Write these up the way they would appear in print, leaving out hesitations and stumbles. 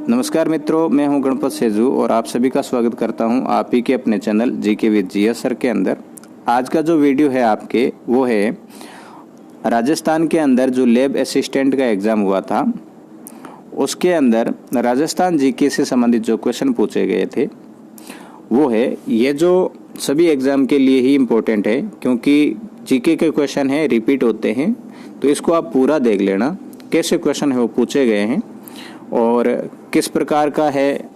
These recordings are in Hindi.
नमस्कार मित्रों, मैं हूं गणपत सेजू और आप सभी का स्वागत करता हूं आप ही के अपने channel GK with GS sir के अंदर। आज का जो वीडियो है आपके वो है राजस्थान के अंदर जो लैब असिस्टेंट का एग्ज़ाम हुआ था उसके अंदर राजस्थान जीके से संबंधित जो क्वेश्चन पूछे गए थे वो है। ये जो सभी एग्ज़ाम के लिए ही इम्पोर्टेंट है क्योंकि जीके के क्वेश्चन है रिपीट होते हैं, तो इसको आप पूरा देख लेना कैसे क्वेश्चन है वो पूछे गए हैं और किस प्रकार का है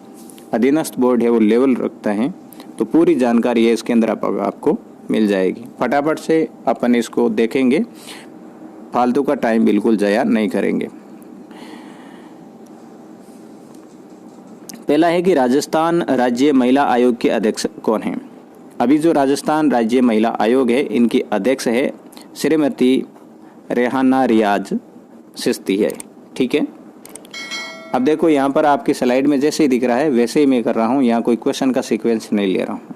अधीनस्थ बोर्ड है वो लेवल रखता है, तो पूरी जानकारी है इसके अंदर आपको मिल जाएगी। फटाफट से अपन इसको देखेंगे, फालतू का टाइम बिल्कुल ज़ाया नहीं करेंगे। पहला है कि राजस्थान राज्य महिला आयोग के अध्यक्ष कौन हैं। अभी जो राजस्थान राज्य महिला आयोग है इनकी अध्यक्ष है श्रीमती रेहाना रियाज चिश्ती है। ठीक है, अब देखो यहाँ पर आपकी स्लाइड में जैसे ही दिख रहा है वैसे ही मैं कर रहा हूँ, यहाँ कोई क्वेश्चन का सीक्वेंस नहीं ले रहा हूँ।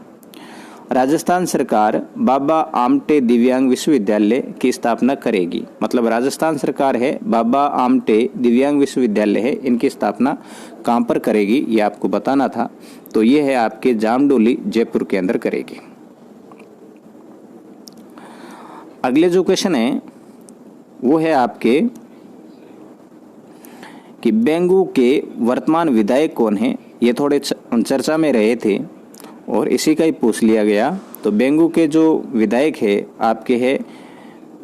राजस्थान सरकार बाबा आमटे दिव्यांग विश्वविद्यालय की स्थापना करेगी, मतलब राजस्थान सरकार है बाबा आमटे दिव्यांग विश्वविद्यालय है, इनकी स्थापना कहाँ पर करेगी ये आपको बताना था। तो ये है आपके जामडोली जयपुर के अंदर करेगी। अगले जो क्वेश्चन है वो है आपके कि बेंगू के वर्तमान विधायक कौन है। ये थोड़े चर्चा में रहे थे और इसी का ही पूछ लिया गया। तो बेंगू के जो विधायक है आपके है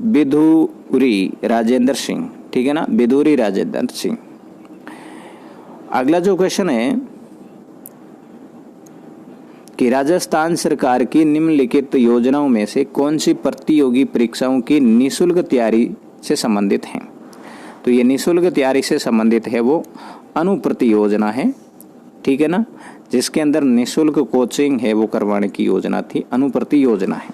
बिधूरी राजेंद्र सिंह। ठीक है ना, बिधूरी राजेंद्र सिंह। अगला जो क्वेश्चन है कि राजस्थान सरकार की निम्नलिखित योजनाओं में से कौन सी प्रतियोगी परीक्षाओं की निःशुल्क तैयारी से संबंधित है। तो ये निःशुल्क तैयारी से संबंधित है वो अनुप्रति योजना है। ठीक है ना, जिसके अंदर निःशुल्क कोचिंग है वो करवाने की योजना थी, अनुप्रति योजना है।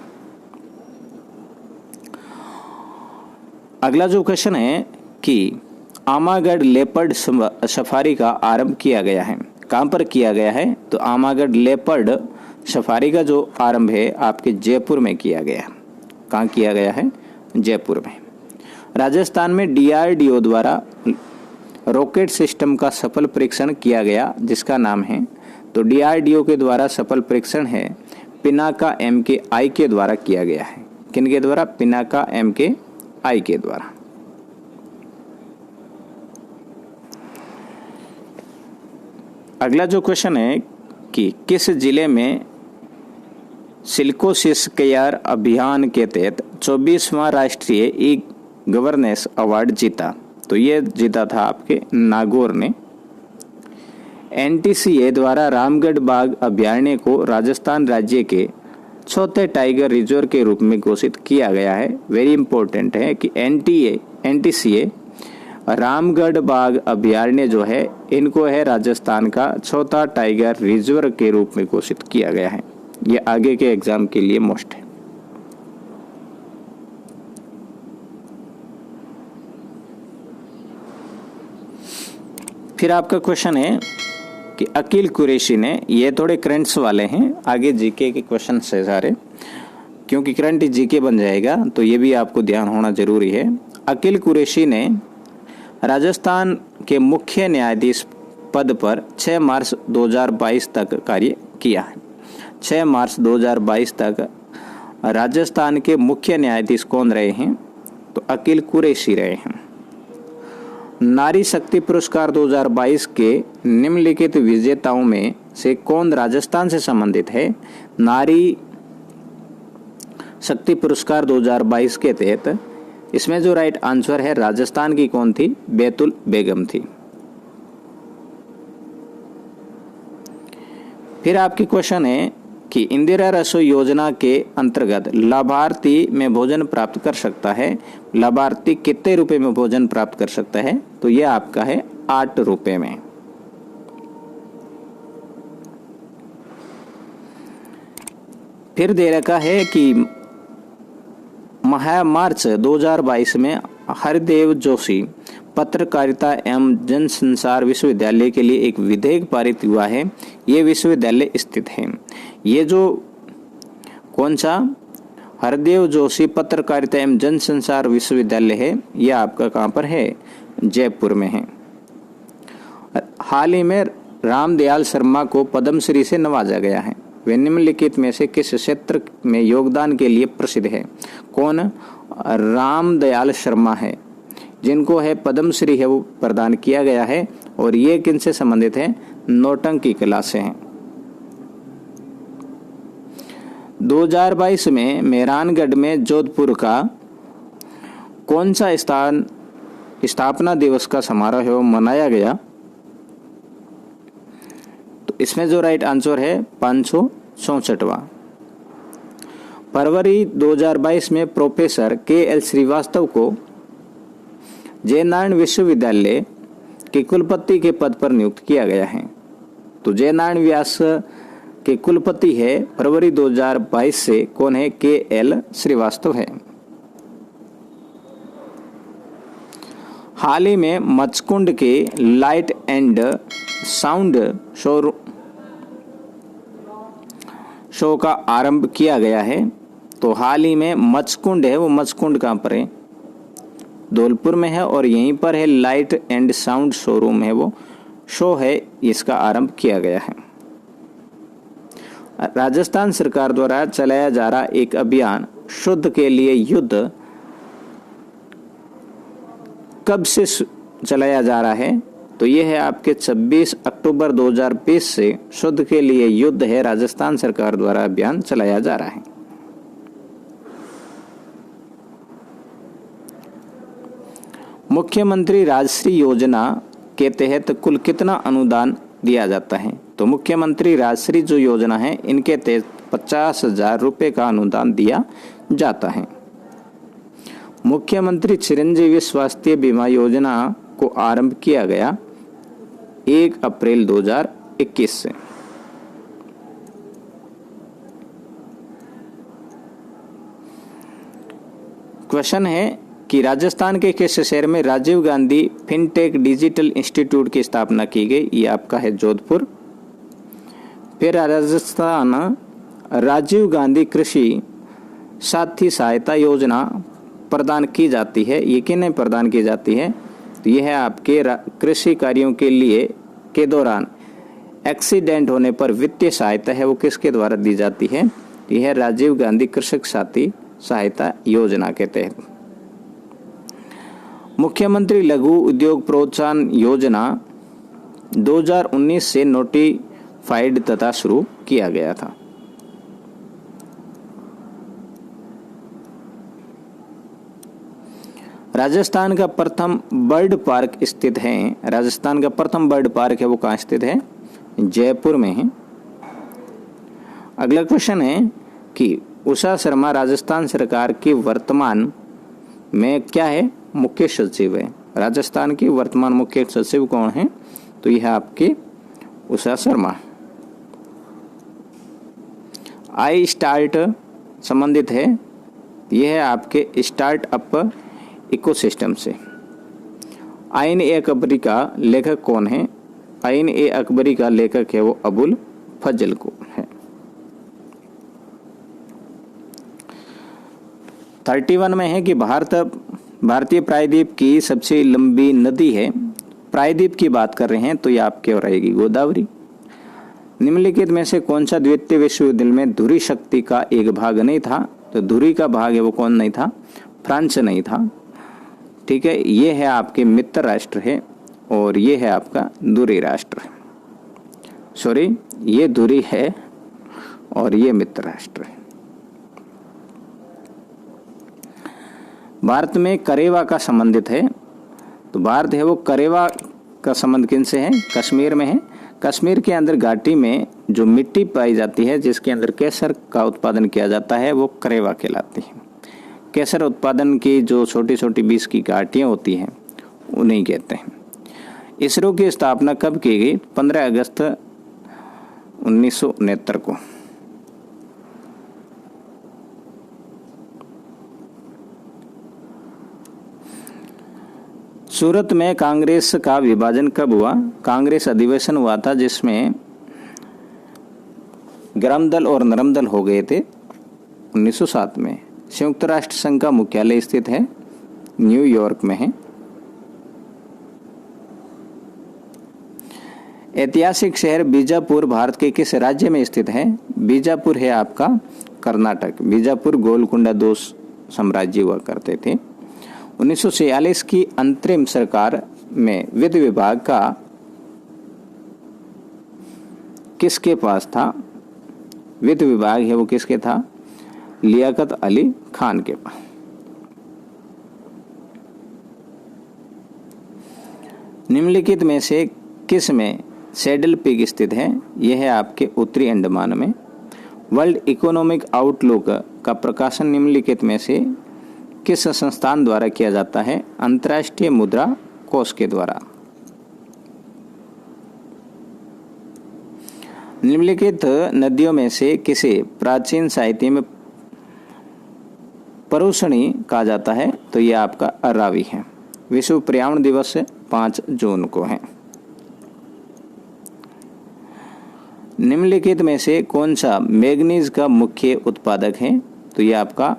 अगला जो क्वेश्चन है कि आमागढ़ लेपर्ड सफारी का आरंभ किया गया है, कहां पर किया गया है। तो आमागढ़ लेपर्ड सफारी का जो आरंभ है आपके जयपुर में किया गया। कहां किया गया है? जयपुर में। राजस्थान में डीआरडीओ द्वारा रॉकेट सिस्टम का सफल परीक्षण किया गया जिसका नाम है। तो डीआरडीओ के द्वारा सफल परीक्षण है पिनाका MKI के द्वारा किया गया है। किनके द्वारा? पिनाका MKI के द्वारा। अगला जो क्वेश्चन है कि किस जिले में सिल्कोसिस केयर अभियान के तहत 24वां राष्ट्रीय ई गवर्नेंस अवार्ड जीता। तो ये जीता था आपके नागौर ने। NTCA द्वारा रामगढ़ बाघ अभयारण्य को राजस्थान राज्य के चौथे टाइगर रिजर्व के रूप में घोषित किया गया है। वेरी इंपॉर्टेंट है कि NTCA रामगढ़ बाघ अभयारण्य जो है इनको है राजस्थान का चौथा टाइगर रिजर्व के रूप में घोषित किया गया है। ये आगे के एग्जाम के लिए मोस्ट है। फिर आपका क्वेश्चन है कि अकील कुरैशी ने, ये थोड़े करंट्स वाले हैं, आगे जीके के क्वेश्चन है सारे, क्योंकि करंट जीके बन जाएगा तो ये भी आपको ध्यान होना जरूरी है। अकील कुरैशी ने राजस्थान के मुख्य न्यायाधीश पद पर 6 मार्च 2022 तक कार्य किया है। 6 मार्च 2022 तक राजस्थान के मुख्य न्यायाधीश कौन रहे हैं? तो अकील कुरैशी रहे हैं। नारी शक्ति पुरस्कार 2022 के निम्नलिखित विजेताओं में से कौन राजस्थान से संबंधित है? नारी शक्ति पुरस्कार 2022 के तहत इसमें जो राइट आंसर है राजस्थान की कौन थी? बैतुल बेगम थी। फिर आपकी क्वेश्चन है कि इंदिरा रसोई योजना के अंतर्गत लाभार्थी में भोजन प्राप्त कर सकता है। लाभार्थी कितने रुपए में भोजन प्राप्त कर सकता है? तो यह आपका है 8 रुपए में। फिर दे रखा है कि मार्च 2022 में हरदेव जोशी पत्रकारिता एवं जनसंचार विश्वविद्यालय के लिए एक विधेयक पारित हुआ है। ये विश्वविद्यालय स्थित है। ये जो कौन सा हरदेव जोशी पत्रकारिता एवं जनसंचार विश्वविद्यालय है, यह आपका कहाँ पर है? जयपुर में है। हाल ही में रामदयाल शर्मा को पद्मश्री से नवाजा गया है। वे निम्नलिखित में से किस क्षेत्र में योगदान के लिए प्रसिद्ध है? कौन? रामदयाल शर्मा है, जिनको है पद्मश्री है वो प्रदान किया गया है। और ये किन से संबंधित है? नौटंकी कला से हैं। 2022 में मेहरानगढ़ में जोधपुर का कौन सा स्थापना दिवस का समारोह है वो मनाया गया? तो इसमें जो राइट आंसर है 564वां। फरवरी 2022 में प्रोफेसर KL श्रीवास्तव को जयनारायण विश्वविद्यालय के कुलपति के पद पर नियुक्त किया गया है। तो जयनारायण व्यास के कुलपति है फरवरी 2022 से कौन है? KL श्रीवास्तव है। हाल ही में मचकुंड के लाइट एंड साउंड शो का आरंभ किया गया है। तो हाल ही में मचकुंड है वो मचकुंड कहाँ पर है? धौलपुर में है। और यहीं पर है लाइट एंड साउंड शोरूम है वो शो है, इसका आरंभ किया गया है। राजस्थान सरकार द्वारा चलाया जा रहा एक अभियान शुद्ध के लिए युद्ध कब से चलाया जा रहा है? तो ये है आपके 26 अक्टूबर 2020 से शुद्ध के लिए युद्ध है राजस्थान सरकार द्वारा अभियान चलाया जा रहा है। मुख्यमंत्री राजश्री योजना के तहत कुल कितना अनुदान दिया जाता है? तो मुख्यमंत्री राजश्री जो योजना है इनके तहत 50,000 रुपये का अनुदान दिया जाता है। मुख्यमंत्री चिरंजीवी स्वास्थ्य बीमा योजना को आरंभ किया गया 1 अप्रैल 2021 से। क्वेश्चन है कि राजस्थान के किस शहर में Rajiv Gandhi fintech digital institute की स्थापना की गई? ये आपका है जोधपुर। फिर राजस्थान राजीव गांधी कृषि साथी सहायता योजना प्रदान की जाती है, ये किन्हें प्रदान की जाती है? तो यह है आपके कृषि कार्यों के लिए के दौरान एक्सीडेंट होने पर वित्तीय सहायता है वो किसके द्वारा दी जाती है? यह है राजीव गांधी कृषक साथी सहायता योजना के तहत। मुख्यमंत्री लघु उद्योग प्रोत्साहन योजना 2019 से नोटिफाइड तथा शुरू किया गया था। राजस्थान का प्रथम बर्ड पार्क स्थित है। राजस्थान का प्रथम बर्ड पार्क है वो कहाँ स्थित है? जयपुर में है। अगला क्वेश्चन है कि उषा शर्मा राजस्थान सरकार की वर्तमान में क्या है? मुख्य सचिव है। राजस्थान की वर्तमान मुख्य सचिव कौन है? तो यह आपकी उषा शर्मा। आई स्टार्ट संबंधित है, यह है आपके स्टार्टअप इकोसिस्टम से। आइन ए अकबरी का लेखक कौन है? आइन ए अकबरी का लेखक है वो अबुल फजल को है। 31 में है कि भारतीय प्रायद्वीप की सबसे लंबी नदी है। प्रायद्वीप की बात कर रहे हैं तो ये आपके और रहेगी गोदावरी। निम्नलिखित में से कौन सा द्वितीय विश्व युद्ध में धुरी शक्ति का एक भाग नहीं था? तो धुरी का भाग है वो कौन नहीं था? फ्रांस नहीं था। ठीक है, ये है आपके मित्र राष्ट्र है और ये है आपका धुरी राष्ट्र। सॉरी, ये धुरी है और ये मित्र राष्ट्र है। भारत में करेवा का संबंधित है। तो भारत है वो करेवा का संबंध किन से है? कश्मीर में है। कश्मीर के अंदर घाटी में जो मिट्टी पाई जाती है जिसके अंदर केसर का उत्पादन किया जाता है वो करेवा कहलाती है। केसर उत्पादन की जो छोटी छोटी बीज की घाटियाँ होती हैं उन्हें कहते हैं। इसरो की स्थापना कब की गई? 15 अगस्त 1969 को। सूरत में कांग्रेस का विभाजन कब हुआ? कांग्रेस अधिवेशन हुआ था जिसमें गरम दल और नरम दल हो गए थे 1907 में। संयुक्त राष्ट्र संघ का मुख्यालय स्थित है न्यूयॉर्क में है। ऐतिहासिक शहर बीजापुर भारत के किस राज्य में स्थित है? बीजापुर है आपका कर्नाटक। बीजापुर गोलकुंडा दो साम्राज्य हुआ करते थे। 1946 की अंतरिम सरकार में वित्त विभाग का किसके पास था? वित्त विभाग है वो किसके था? लियाकत अली खान के पास। निम्नलिखित में से किस में सैडल पिग स्थित है? यह है आपके उत्तरी अंडमान में। वर्ल्ड इकोनॉमिक आउटलुक का प्रकाशन निम्नलिखित में से किस संस्थान द्वारा किया जाता है? अंतर्राष्ट्रीय मुद्रा कोष के द्वारा। निम्नलिखित नदियों में से किसे प्राचीन साहित्य में परुषणी कहा जाता है? तो यह आपका अरावी है। विश्व पर्यावरण दिवस 5 जून को है। निम्नलिखित में से कौन सा मैग्नीज का मुख्य उत्पादक है? तो यह आपका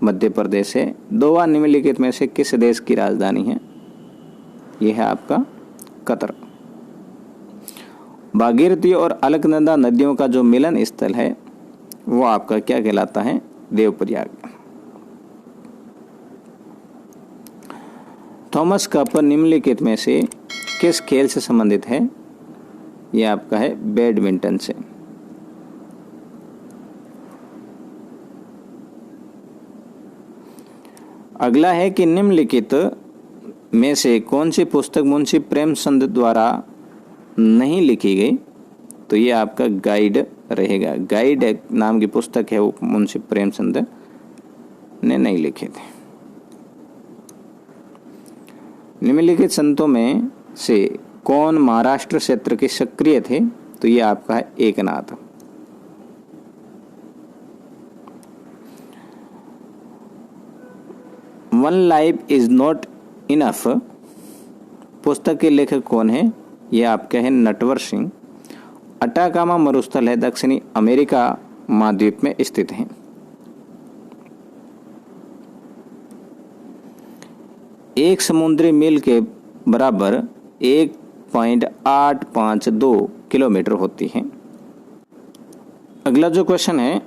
मध्य प्रदेश है। दोहा निम्नलिखित में से किस देश की राजधानी है? यह है आपका कतर। भागीरथी और अलकनंदा नदियों का जो मिलन स्थल है वो आपका क्या कहलाता है? देवप्रयाग। थॉमस कप निम्नलिखित में से किस खेल से संबंधित है? यह आपका है बैडमिंटन से। अगला है कि निम्नलिखित में से कौन सी पुस्तक मुंशी प्रेमचंद द्वारा नहीं लिखी गई? तो ये आपका गाइड रहेगा। गाइड नाम की पुस्तक है वो मुंशी प्रेमचंद ने नहीं लिखे थे। निम्नलिखित संतों में से कौन महाराष्ट्र क्षेत्र के सक्रिय थे? तो ये आपका है Eknath. One life is not enough पुस्तक के लेखक कौन है? यह आपका है नटवर सिंह। अटाकामा मरुस्थल है दक्षिणी अमेरिका महाद्वीप में स्थित है। एक समुद्री मील के बराबर 1.852 किलोमीटर होती है। अगला जो क्वेश्चन है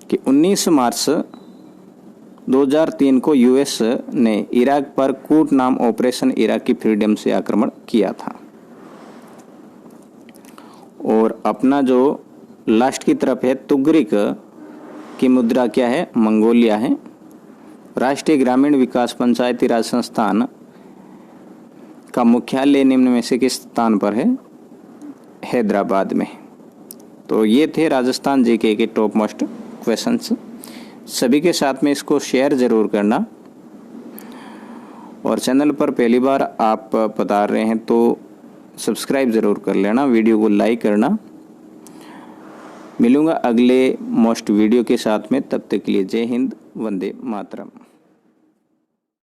कि 19 मार्च 2003 को यूएस ने इराक पर कूट नाम ऑपरेशन इराकी फ्रीडम से आक्रमण किया था। और अपना जो लास्ट की तरफ है तुगरिक की मुद्रा क्या है? मंगोलिया है। राष्ट्रीय ग्रामीण विकास पंचायती राज संस्थान का मुख्यालय निम्न में से किस स्थान पर है? हैदराबाद में। तो ये थे राजस्थान जीके के टॉप मोस्ट क्वेश्चंस। सभी के साथ में इसको शेयर जरूर करना और चैनल पर पहली बार आप पधार रहे हैं तो सब्सक्राइब जरूर कर लेना, वीडियो को लाइक करना। मिलूंगा अगले मोस्ट वीडियो के साथ में, तब तक के लिए जय हिंद, वंदे मातरम।